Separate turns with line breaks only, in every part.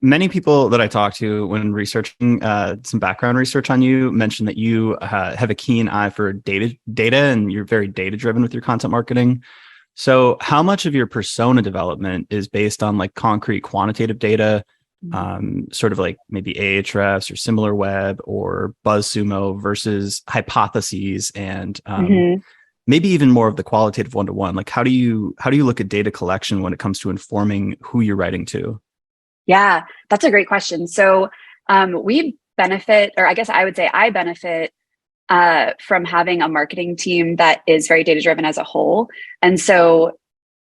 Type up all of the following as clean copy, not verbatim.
Many people that I talk to when researching some background research on you mention that you have a keen eye for data, and you're very data driven with your content marketing. So how much of your persona development is based on like concrete quantitative data, sort of like maybe Ahrefs or SimilarWeb or BuzzSumo versus hypotheses and maybe even more of the qualitative one-to-one? Like how do you look at data collection when it comes to informing who you're writing to?
Yeah, that's a great question. So we benefit, or I guess I would say I benefit from having a marketing team that is very data-driven as a whole. And so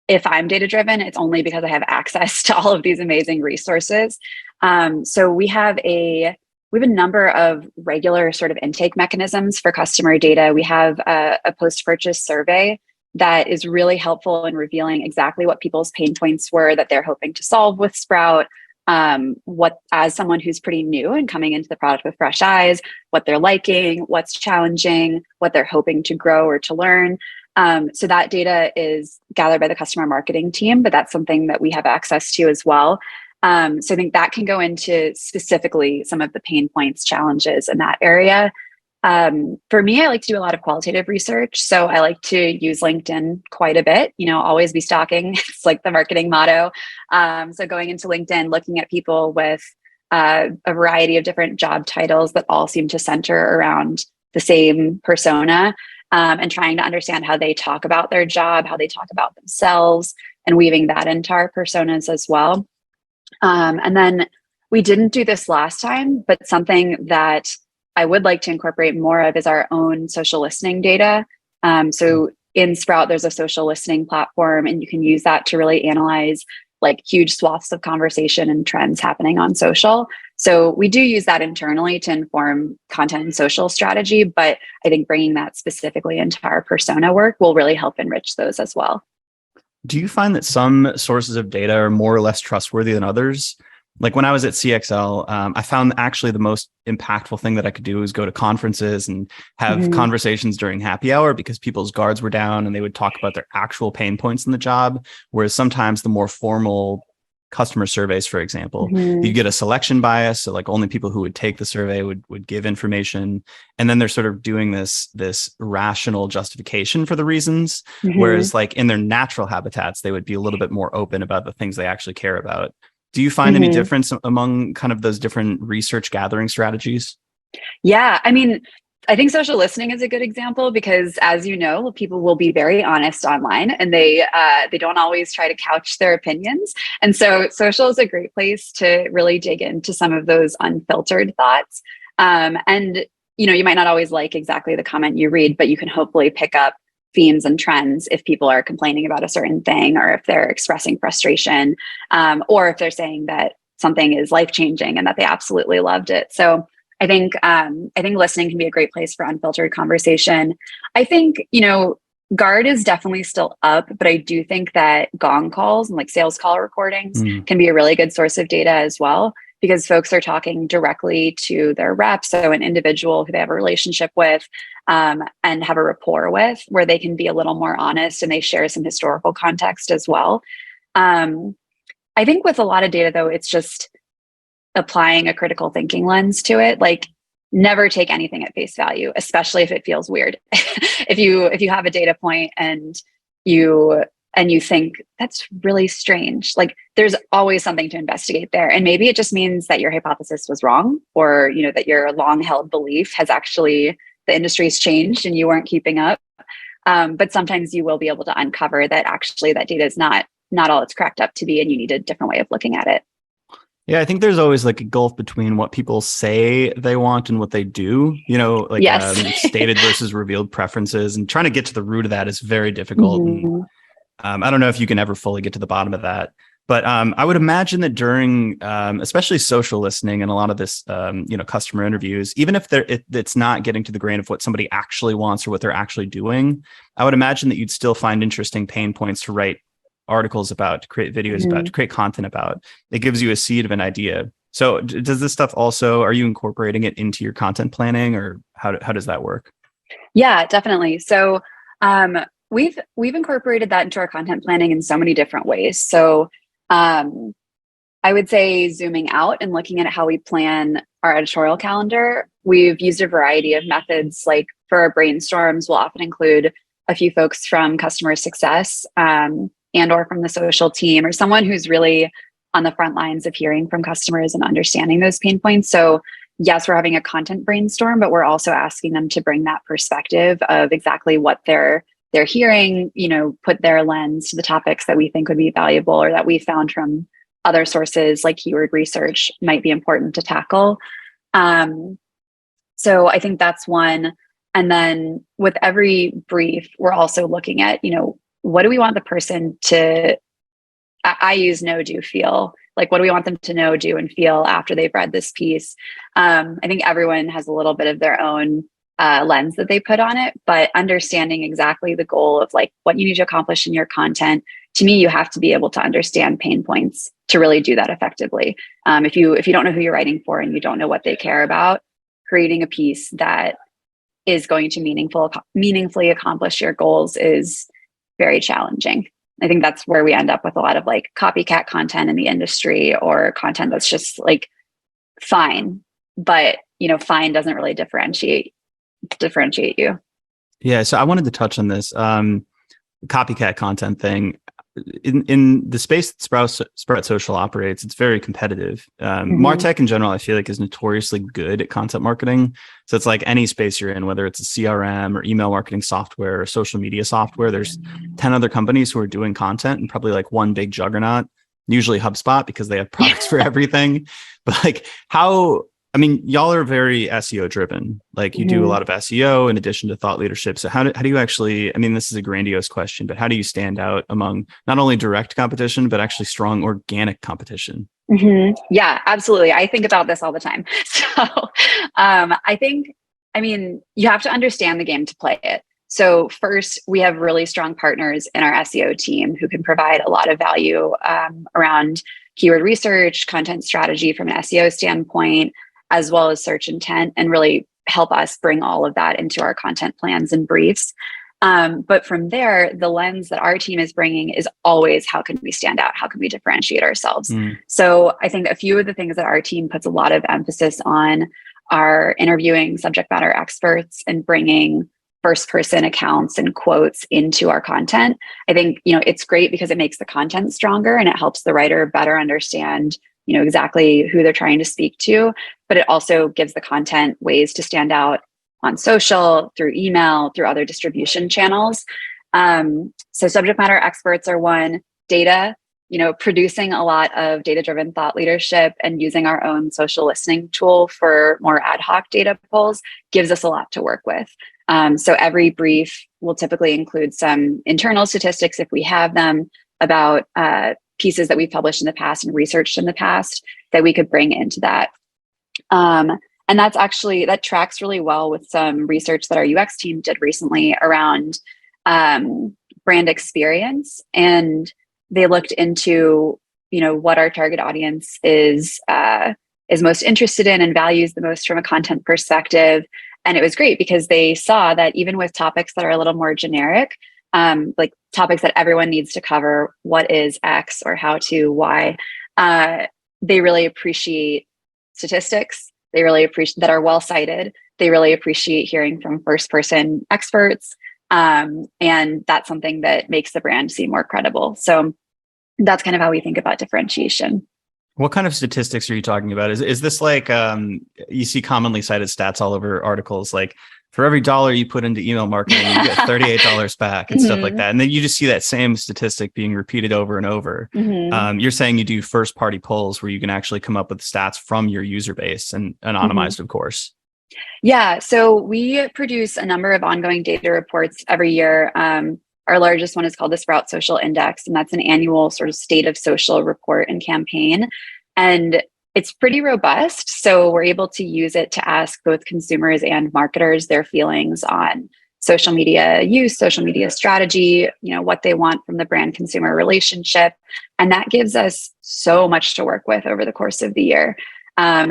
if I'm data-driven, it's only because I have access to all of these amazing resources. So we have a number of regular sort of intake mechanisms for customer data. We have a post-purchase survey that is really helpful in revealing exactly what people's pain points were that they're hoping to solve with Sprout. What, as someone who's pretty new and coming into the product with fresh eyes, what they're liking, what's challenging, what they're hoping to grow or to learn. So that data is gathered by the customer marketing team, but that's something that we have access to as well. So I think that can go into specifically some of the pain points, challenges in that area. For me, I like to do a lot of qualitative research. So I like to use LinkedIn quite a bit, always be stalking. It's like the marketing motto. So going into LinkedIn, looking at people with a variety of different job titles that all seem to center around the same persona, and trying to understand how they talk about their job, how they talk about themselves, and weaving that into our personas as well. And then we didn't do this last time, but something that I would like to incorporate more of is our own social listening data. So in Sprout, there's a social listening platform, and you can use that to really analyze like huge swaths of conversation and trends happening on social. So we do use that internally to inform content and social strategy, but I think bringing that specifically into our persona work will really help enrich those as well.
Do you find that some sources of data are more or less trustworthy than others? Like when I was at CXL, I found actually the most impactful thing that I could do was go to conferences and have conversations during happy hour, because people's guards were down and they would talk about their actual pain points in the job. Whereas sometimes the more formal customer surveys, for example, you get a selection bias. So like only people who would take the survey would give information. And then they're sort of doing this rational justification for the reasons. Whereas like in their natural habitats, they would be a little bit more open about the things they actually care about. Do you find any difference among kind of those different research gathering strategies?
Yeah, I mean, I think social listening is a good example because, as you know, people will be very honest online, and they don't always try to couch their opinions. And so social is a great place to really dig into some of those unfiltered thoughts. And, you might not always like exactly the comment you read, but you can hopefully pick up themes and trends if people are complaining about a certain thing, or if they're expressing frustration, or if they're saying that something is life-changing and that they absolutely loved it. So I think listening can be a great place for unfiltered conversation. I think, Guard is definitely still up, but I do think that gong calls and like sales call recordings can be a really good source of data as well, because folks are talking directly to their reps, so an individual who they have a relationship with and have a rapport with, where they can be a little more honest and they share some historical context as well. I think with a lot of data, though, it's just applying a critical thinking lens to it. Like, never take anything at face value, especially if it feels weird. If you have a data point and you think that's really strange, like there's always something to investigate there. And maybe it just means that your hypothesis was wrong, or that your long held belief has actually, the industry's changed and you weren't keeping up. But sometimes you will be able to uncover that actually that data is not all it's cracked up to be, and you need a different way of looking at it.
Yeah, I think there's always like a gulf between what people say they want and what they do,
Yes.
Stated versus revealed preferences, and trying to get to the root of that is very difficult. And, I don't know if you can ever fully get to the bottom of that, but I would imagine that during especially social listening and a lot of this, customer interviews, even if it's not getting to the grain of what somebody actually wants or what they're actually doing, I would imagine that you'd still find interesting pain points to write articles about, to create videos about, to create content about. It gives you a seed of an idea. So does this stuff also, are you incorporating it into your content planning, or how does that work?
Yeah, definitely. So we've incorporated that into our content planning in so many different ways. So I would say zooming out and looking at how we plan our editorial calendar, we've used a variety of methods. Like for our brainstorms, we'll often include a few folks from customer success and or from the social team, or someone who's really on the front lines of hearing from customers and understanding those pain points. So yes, we're having a content brainstorm, but we're also asking them to bring that perspective of exactly what they're hearing, put their lens to the topics that we think would be valuable or that we found from other sources like keyword research might be important to tackle. So I think that's one. And then with every brief, we're also looking at, what do we want the person to, I use know, do, feel. Like, what do we want them to know, do, and feel after they've read this piece? I think everyone has a little bit of their own lens that they put on it, but understanding exactly the goal of like what you need to accomplish in your content. To me, you have to be able to understand pain points to really do that effectively. If you don't know who you're writing for and you don't know what they care about, creating a piece that is going to meaningfully accomplish your goals is very challenging. I think that's where we end up with a lot of like copycat content in the industry, or content that's just like fine, but fine doesn't really differentiate you.
Yeah. So I wanted to touch on this copycat content thing. In the space that Sprout Social operates, it's very competitive. MarTech in general, I feel like, is notoriously good at content marketing. So it's like any space you're in, whether it's a CRM or email marketing software or social media software, there's 10 other companies who are doing content and probably like one big juggernaut, usually HubSpot, because they have products for everything. But like y'all are very SEO driven. Like you do a lot of SEO in addition to thought leadership. So how do you actually, this is a grandiose question, but how do you stand out among not only direct competition, but actually strong organic competition?
Yeah, absolutely. I think about this all the time. So I think, you have to understand the game to play it. So first, we have really strong partners in our SEO team who can provide a lot of value around keyword research, content strategy from an SEO standpoint, as well as search intent, and really help us bring all of that into our content plans and briefs. But from there, the lens that our team is bringing is always, how can we stand out? How can we differentiate ourselves? So I think a few of the things that our team puts a lot of emphasis on are interviewing subject matter experts and bringing first person accounts and quotes into our content. I think, it's great because it makes the content stronger and it helps the writer better understand exactly who they're trying to speak to, but it also gives the content ways to stand out on social, through email, through other distribution channels. So subject matter experts are one. Data, producing a lot of data-driven thought leadership and using our own social listening tool for more ad hoc data pulls gives us a lot to work with. So every brief will typically include some internal statistics, if we have them, about pieces that we've published in the past and researched in the past that we could bring into that. And that tracks really well with some research that our UX team did recently around brand experience. And they looked into, what our target audience is most interested in and values the most from a content perspective. And it was great because they saw that even with topics that are a little more generic, like topics that everyone needs to cover, what is X or how to Y, they really appreciate statistics. They really appreciate that are well cited. They really appreciate hearing from first person experts. And that's something that makes the brand seem more credible. So that's kind of how we think about differentiation.
What kind of statistics are you talking about? Is this like, you see commonly cited stats all over articles, like for every $1 you put into email marketing, you get $38 back and stuff like that. And then you just see that same statistic being repeated over and over. You're saying you do first party polls where you can actually come up with stats from your user base and anonymized, of course.
Yeah. So we produce a number of ongoing data reports every year. Our largest one is called the Sprout Social Index, and that's an annual sort of state of social report and campaign. And it's pretty robust. So we're able to use it to ask both consumers and marketers their feelings on social media use, social media strategy, what they want from the brand consumer relationship. And that gives us so much to work with over the course of the year.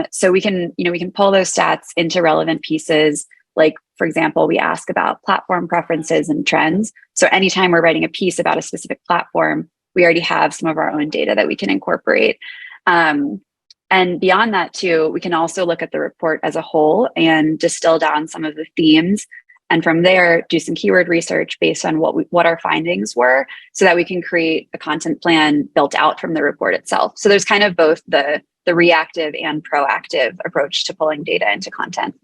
So we can pull those stats into relevant pieces. Like, for example, we ask about platform preferences and trends. So anytime we're writing a piece about a specific platform, we already have some of our own data that we can incorporate. And beyond that too, we can also look at the report as a whole and distill down some of the themes. And from there, do some keyword research based on what our findings were, so that we can create a content plan built out from the report itself. So there's kind of both the reactive and proactive approach to pulling data into content.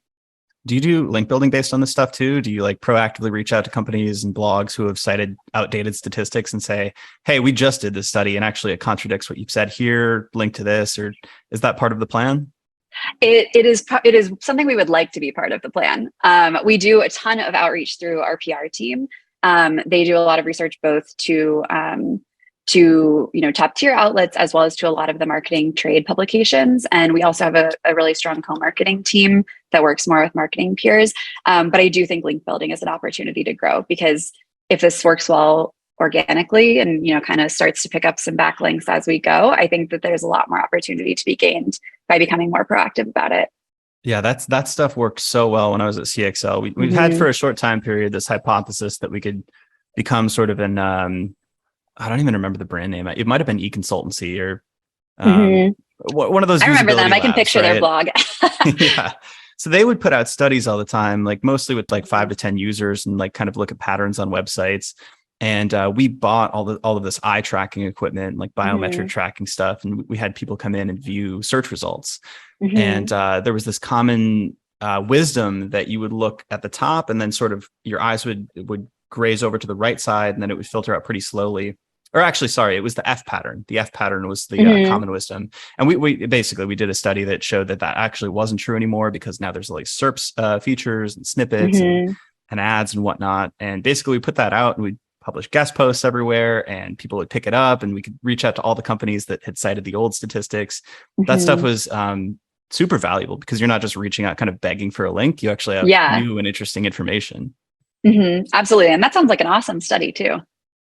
Do you do link building based on this stuff too? Do you like proactively reach out to companies and blogs who have cited outdated statistics and say, hey, we just did this study and actually it contradicts what you've said here, link to this? Or is that part of the plan?
It is something we would like to be part of the plan. We do a ton of outreach through our PR team. They do a lot of research both to top tier outlets as well as to a lot of the marketing trade publications. And we also have a really strong co-marketing team that works more with marketing peers. But I do think link building is an opportunity to grow, because if this works well organically and kind of starts to pick up some backlinks as we go, I think that there's a lot more opportunity to be gained by becoming more proactive about it.
Yeah, that stuff worked so well when I was at CXL. We had for a short time period this hypothesis that we could become sort of an I don't even remember the brand name. It might have been e-consultancy or one of those.
I remember them.
Labs,
I can picture their blog.
Yeah. So they would put out studies all the time, like mostly with like 5 to 10 users, and like kind of look at patterns on websites. And we bought all of this eye tracking equipment, like biometric tracking stuff. And we had people come in and view search results. And there was this common wisdom that you would look at the top and then sort of your eyes would graze over to the right side, and then it would filter out pretty slowly. Or actually, sorry, it was the F pattern. The F pattern was the common wisdom. And we basically did a study that showed that actually wasn't true anymore, because now there's like SERPs features and snippets and ads and whatnot. And basically we put that out and we publish guest posts everywhere, and people would pick it up, and we could reach out to all the companies that had cited the old statistics. That stuff was super valuable, because you're not just reaching out kind of begging for a link. You actually have new and interesting information.
Absolutely. And that sounds like an awesome study too.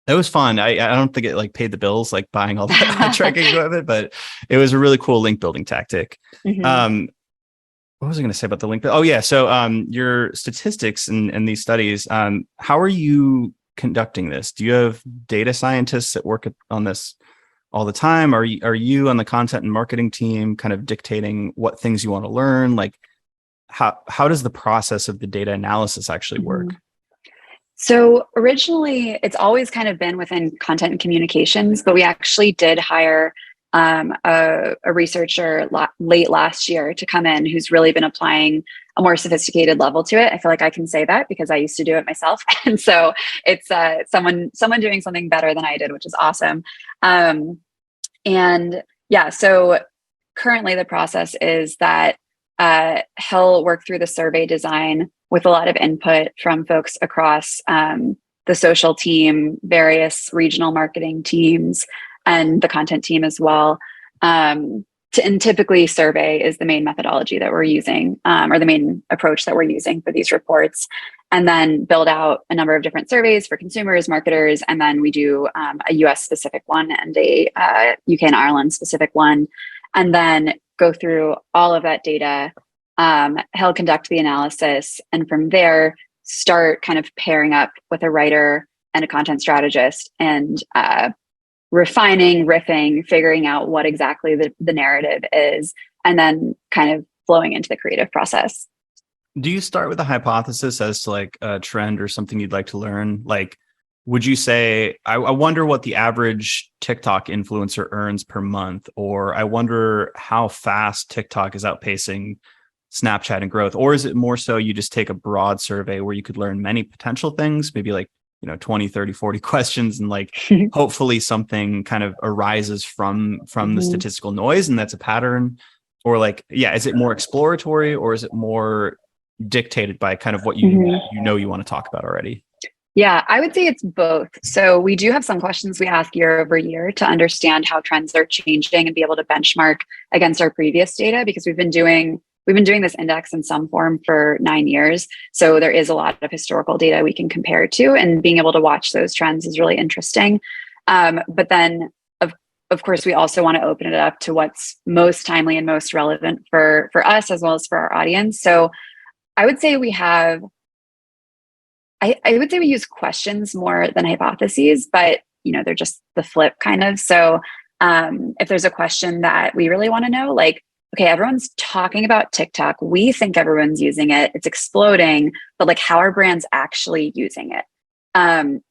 It was fun. I don't think it like paid the bills, like buying all that tracking equipment, but it was a really cool link building tactic. What was I going to say about the link? Oh yeah. So your statistics and these studies, how are you conducting this? Do you have data scientists that work on this all the time? Are you on the content and marketing team kind of dictating what things you want to learn? Like how does the process of the data analysis actually work?
So originally, it's always kind of been within content and communications, but we actually did hire a researcher late last year to come in who's really been applying a more sophisticated level to it. I feel like I can say that because I used to do it myself. And so it's someone doing something better than I did, which is awesome. And yeah, so currently the process is that he'll work through the survey design with a lot of input from folks across the social team, various regional marketing teams, and the content team as well. And typically survey is the main methodology that we're using, or the main approach that we're using for these reports. And then build out a number of different surveys for consumers, marketers, and then we do a US specific one and a UK and Ireland specific one. And then go through all of that data. He'll conduct the analysis, and from there start kind of pairing up with a writer and a content strategist and refining, riffing, figuring out what exactly the narrative is, and then kind of flowing into the creative process.
Do you start with a hypothesis as to like a trend or something you'd like to learn? Like, would you say, I wonder what the average TikTok influencer earns per month, or I wonder how fast TikTok is outpacing Snapchat and growth? Or is it more so you just take a broad survey where you could learn many potential things, maybe like 20, 30, 40 questions, and like hopefully something kind of arises from the statistical noise, and that's a pattern? Or like, is it more exploratory, or is it more dictated by kind of what you want to talk about already?
Yeah, I would say it's both. So we do have some questions we ask year over year to understand how trends are changing and be able to benchmark against our previous data, because we've been doing this index in some form for 9 years. So there is a lot of historical data we can compare to, and being able to watch those trends is really interesting. But then of course, we also want to open it up to what's most timely and most relevant for us as well as for our audience. So I would say we have, I would say we use questions more than hypotheses, but they're just the flip kind of. So If there's a question that we really want to know, like, okay, everyone's talking about TikTok. We think everyone's using it. It's exploding, but like, how are brands actually using it?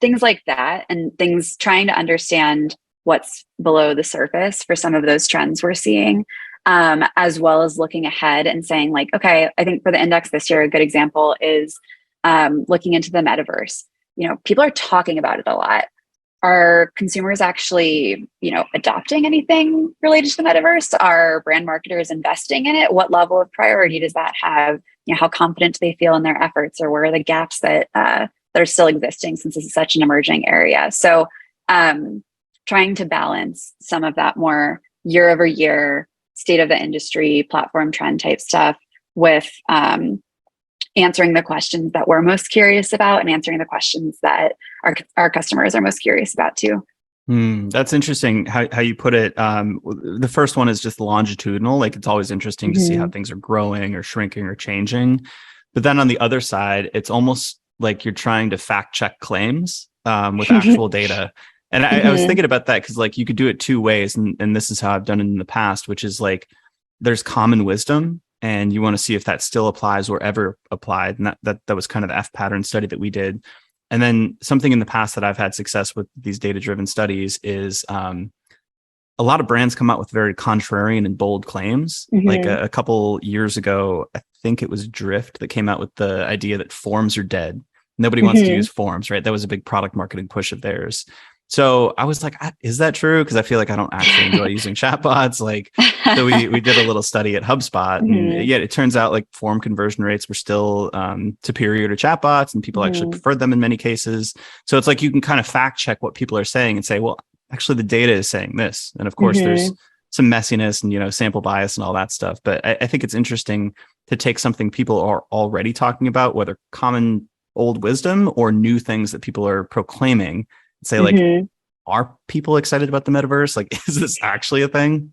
Things like that, and things trying to understand what's below the surface for some of those trends we're seeing, as well as looking ahead and saying like, okay, I think for the index this year, a good example is looking into the metaverse. People are talking about it a lot. Are consumers actually, adopting anything related to the metaverse? Are brand marketers investing in it? What level of priority does that have? How confident do they feel in their efforts, or where are the gaps that are still existing since this is such an emerging area? So trying to balance some of that more year over year state of the industry, platform trend type stuff with answering the questions that we're most curious about and answering the questions that our customers are most curious about too.
That's interesting how you put it. The first one is just longitudinal. Like, it's always interesting to see how things are growing or shrinking or changing. But then on the other side, it's almost like you're trying to fact check claims with actual data. And I was thinking about that because like you could do it two ways. And this is how I've done it in the past, which is like there's common wisdom and you want to see if that still applies or ever applied. And that was kind of the F pattern study that we did. And then something in the past that I've had success with these data-driven studies is a lot of brands come out with very contrarian and bold claims. Like a couple years ago, I think it was Drift that came out with the idea that forms are dead. Nobody wants to use forms, right? That was a big product marketing push of theirs. So I was like, is that true? Because I feel like I don't actually enjoy using chatbots. Like, so we did a little study at HubSpot, and yet it turns out like form conversion rates were still superior to chatbots, and people actually preferred them in many cases. So it's like you can kind of fact check what people are saying and say, well, actually the data is saying this. And of course, there's some messiness and sample bias and all that stuff. But I think it's interesting to take something people are already talking about, whether common old wisdom or new things that people are proclaiming. Say like, are people excited about the metaverse? Like, is this actually a thing?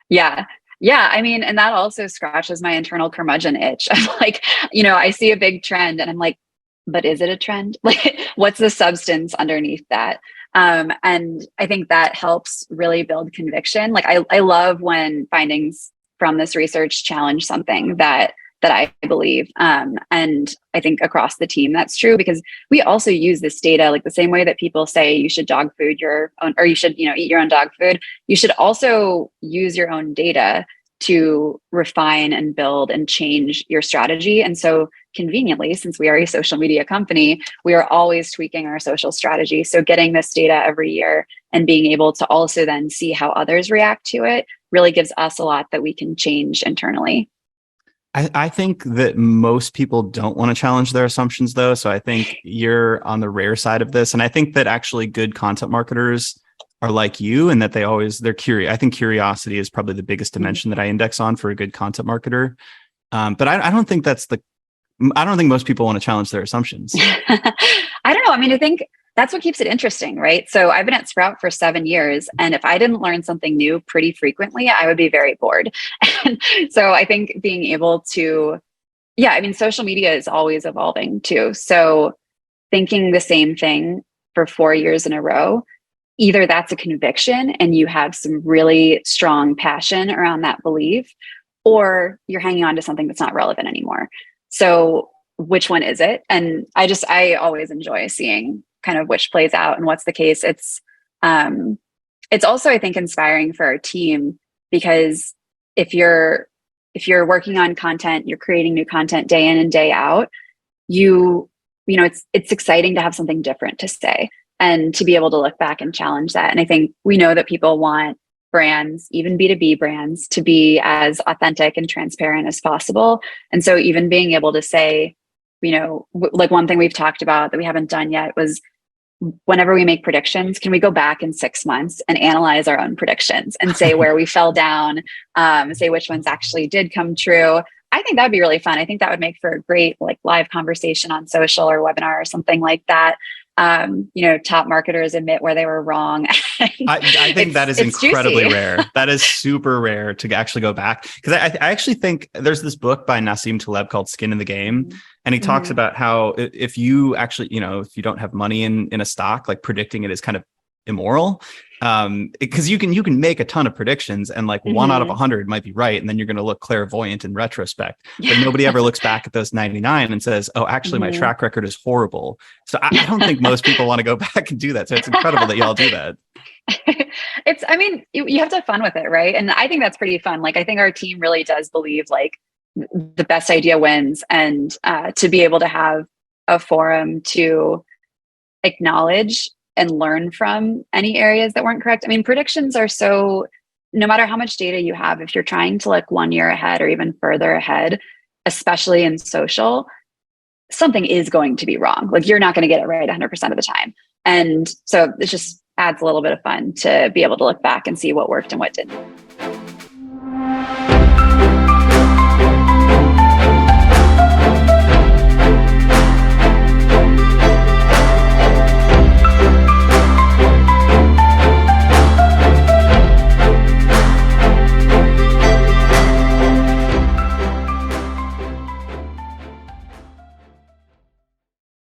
Yeah. I mean, and that also scratches my internal curmudgeon itch. I'm like, I see a big trend and I'm like, but is it a trend? Like, what's the substance underneath that? And I think that helps really build conviction. Like, I love when findings from this research challenge something that I believe. And I think across the team, that's true because we also use this data, like the same way that people say you should dog food your own, or you should, eat your own dog food. You should also use your own data to refine and build and change your strategy. And so conveniently, since we are a social media company, we are always tweaking our social strategy. So getting this data every year and being able to also then see how others react to it really gives us a lot that we can change internally.
I think that most people don't want to challenge their assumptions, though. So I think you're on the rare side of this. And I think that actually good content marketers are like you and that they're curious. I think curiosity is probably the biggest dimension that I index on for a good content marketer. But I don't think I don't think most people want to challenge their assumptions.
I don't know. I mean, I think that's what keeps it interesting, right? So I've been at Sprout for 7 years, and if I didn't learn something new pretty frequently, I would be very bored. And so I think being able to, social media is always evolving too. So thinking the same thing for 4 years in a row, either that's a conviction and you have some really strong passion around that belief, or you're hanging on to something that's not relevant anymore. So which one is it? And I always enjoy seeing kind of which plays out and what's the case. It's also, I think, inspiring for our team because if you're working on content, you're creating new content day in and day out, it's exciting to have something different to say and to be able to look back and challenge that. And I think we know that people want brands, even B2B brands, to be as authentic and transparent as possible. And so even being able to say, like one thing we've talked about that we haven't done yet was whenever we make predictions, can we go back in 6 months and analyze our own predictions and say where we fell down, say which ones actually did come true. I think that'd be really fun. I think that would make for a great live conversation on social or webinar or something like that. Top marketers admit where they were wrong.
I think that is incredibly rare. That is super rare to actually go back. Because I actually think there's this book by Nassim Taleb called Skin in the Game. And he talks about how if you actually, if you don't have money in a stock, like predicting it is kind of immoral. Because you can make a ton of predictions and like 1 out of 100 might be right. And then you're going to look clairvoyant in retrospect, but nobody ever looks back at those 99 and says, oh, actually my track record is horrible. So I don't think most people want to go back and do that. So it's incredible that y'all do that.
You have to have fun with it, right? And I think that's pretty fun. Like, I think our team really does believe like the best idea wins, and to be able to have a forum to acknowledge and learn from any areas that weren't correct. I mean, predictions are so, no matter how much data you have, if you're trying to look 1 year ahead or even further ahead, especially in social, something is going to be wrong. Like, you're not going to get it right 100% of the time. And so it just adds a little bit of fun to be able to look back and see what worked and what didn't.